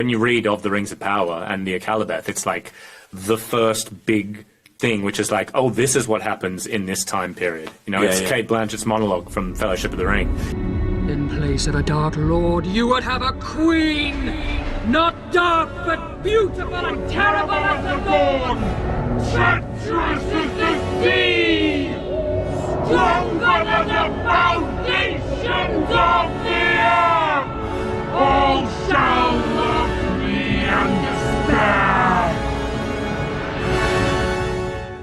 when you read of the Rings of Power and the Akalabeth, it's like the first big thing, which is like, oh, this is what happens in this time period. You know, it's Cate Blanchett's monologue from Fellowship of the Ring. In place of a Dark Lord, you would have a queen! Not dark, but beautiful and terrible as the dawn! Treacherous as the sea! Stronger than the foundations of the earth! All shall love me and despair!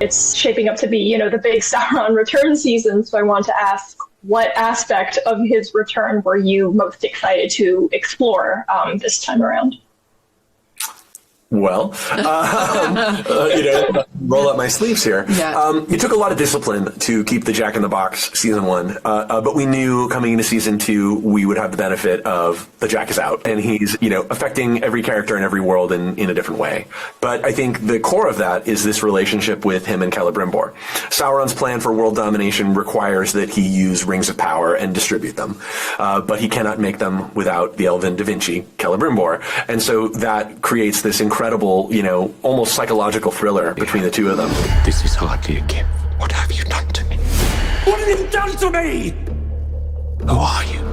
It's shaping up to be, you know, the big Sauron return season, so I want to ask, what aspect of his return were you most excited to explore this time around? Well, roll up my sleeves here. Yeah. It took a lot of discipline to keep the Jack in the Box season 1, but we knew coming into season 2 we would have the benefit of the Jack is out, and he's, you know, affecting every character in every world in a different way. But I think the core of that is this relationship with him and Celebrimbor. Sauron's plan for world domination requires that he use rings of power and distribute them, but he cannot make them without the elven Da Vinci, Celebrimbor, and so that creates this incredible, you know, almost psychological thriller between the two of them. This is hardly a gift. What have you done to me? What have you done to me? Who are you?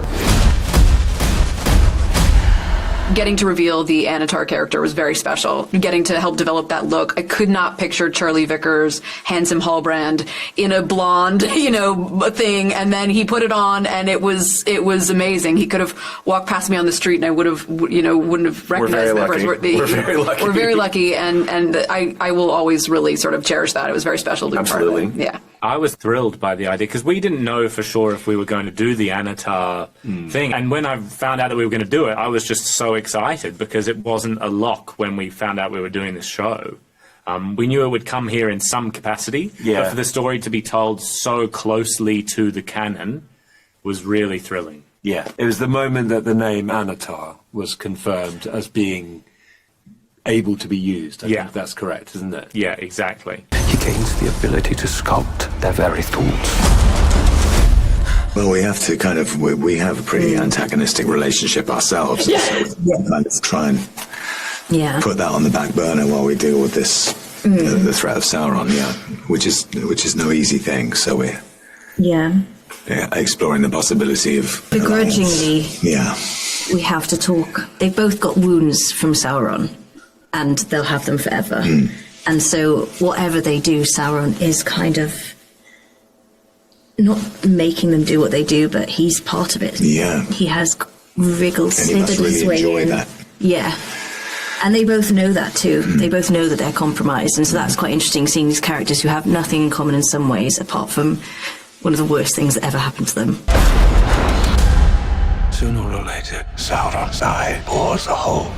Getting to reveal the Anatar character was very special. Getting to help develop that look. I could not picture Charlie Vickers, handsome Hallbrand, in a blonde, you know, thing, and then he put it on, and it was amazing. He could have walked past me on the street, and I would have, you know, wouldn't have recognized that person. We're very lucky. We're very lucky, and I will always really sort of cherish that. It was very special to be part of it. Yeah. I was thrilled by the idea because we didn't know for sure if we were going to do the Anatar thing. And when I found out that we were going to do it, I was just so excited because it wasn't a lock when we found out we were doing this show. We knew it would come here in some capacity, but for the story to be told so closely to the canon was really thrilling. Yeah, it was the moment that the name Anatar was confirmed as being able to be used. I think that's correct, isn't it? Yeah, exactly. He gains the ability to sculpt their very thoughts. Well, we have to kind of, we have a pretty antagonistic relationship ourselves. Yeah. So we kind of try and put that on the back burner while we deal with this, the threat of Sauron, which is no easy thing. So we're exploring the possibility of begrudgingly. We have to talk. They've both got wounds from Sauron, and they'll have them forever. And so whatever they do, Sauron is kind of not making them do what they do, but he's part of it. Yeah. He has wriggled, slithered his way in. That. Yeah. And they both know that too. They both know that they're compromised, and so that's quite interesting, seeing these characters who have nothing in common in some ways, apart from one of the worst things that ever happened to them. Sooner or later, Sauron's eye bores a hole.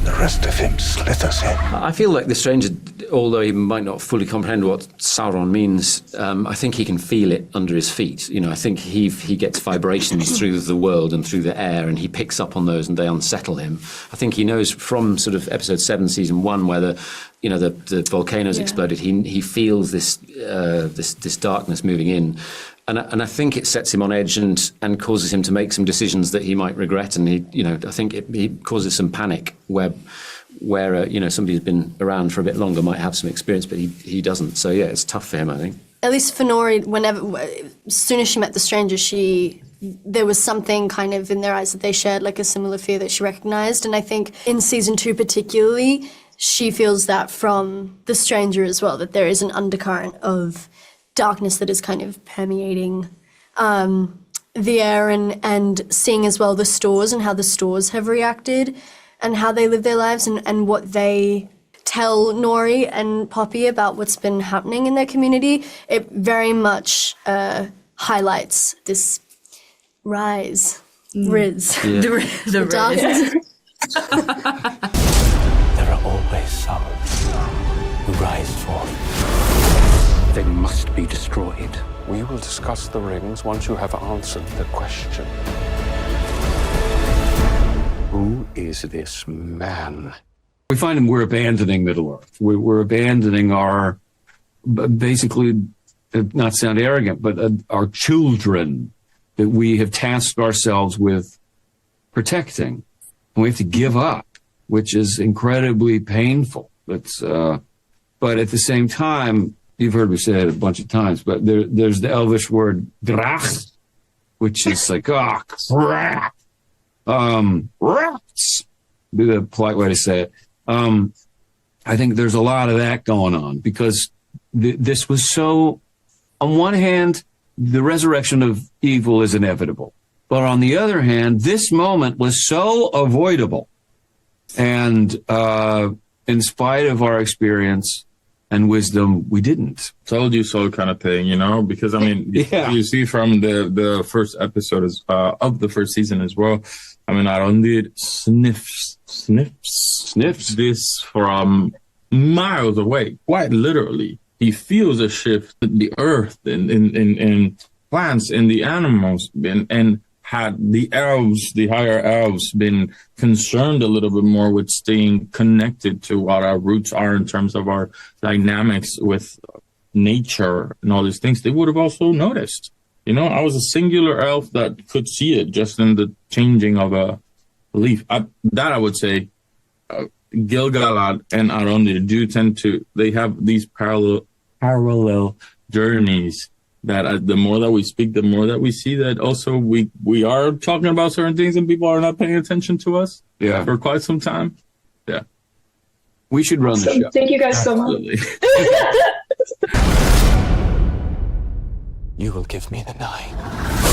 The rest of him slithers in. I feel like the stranger, although he might not fully comprehend what Sauron means, I think he can feel it under his feet. You know, I think he gets vibrations through the world and through the air, and he picks up on those and they unsettle him. I think he knows from sort of episode 7, season 1, where the volcanoes exploded. He feels this darkness moving in. And I think it sets him on edge and causes him to make some decisions that he might regret. And I think he causes some panic where somebody who's been around for a bit longer might have some experience, but he doesn't. So yeah, it's tough for him, I think. At least for Nori, as soon as she met the stranger, there was something kind of in their eyes that they shared, like a similar fear that she recognized. And I think in season 2 particularly, she feels that from the stranger as well, that there is an undercurrent of darkness that is kind of permeating the air, and seeing as well the stores and how the stores have reacted and how they live their lives and what they tell Nori and Poppy about what's been happening in their community. It very much highlights this rise. The darkness. There are always some who rise forth. They must be destroyed. We will discuss the rings once you have answered the question. Who is this man? We find we're abandoning Middle-earth. We're abandoning our, basically, not sound arrogant, but our children that we have tasked ourselves with protecting. And we have to give up which is incredibly painful. But at the same time, you've heard me say it a bunch of times, but there's the Elvish word drach, which is like, oh, crap. Be the polite way to say it. I think there's a lot of that going on because this was so, on one hand, the resurrection of evil is inevitable. But on the other hand, this moment was so avoidable. And in spite of our experience and wisdom, we didn't. Told you so kind of thing, you know, because I mean, you see from the first episode of the first season as well. I mean, Arondir sniffs this from miles away, quite literally. He feels a shift in the earth, in plants, in the animals, and had the elves, the higher elves, been concerned a little bit more with staying connected to what our roots are in terms of our dynamics with nature and all these things, they would have also noticed. You know, I was a singular elf that could see it just in the changing of a leaf. I would say Gil-galad and Arondir do tend to, they have these parallel journeys that the more that we speak, the more that we see that also we are talking about certain things and people are not paying attention to us for quite some time. Yeah. We should run the show. Thank you guys so much. You will give me the 9.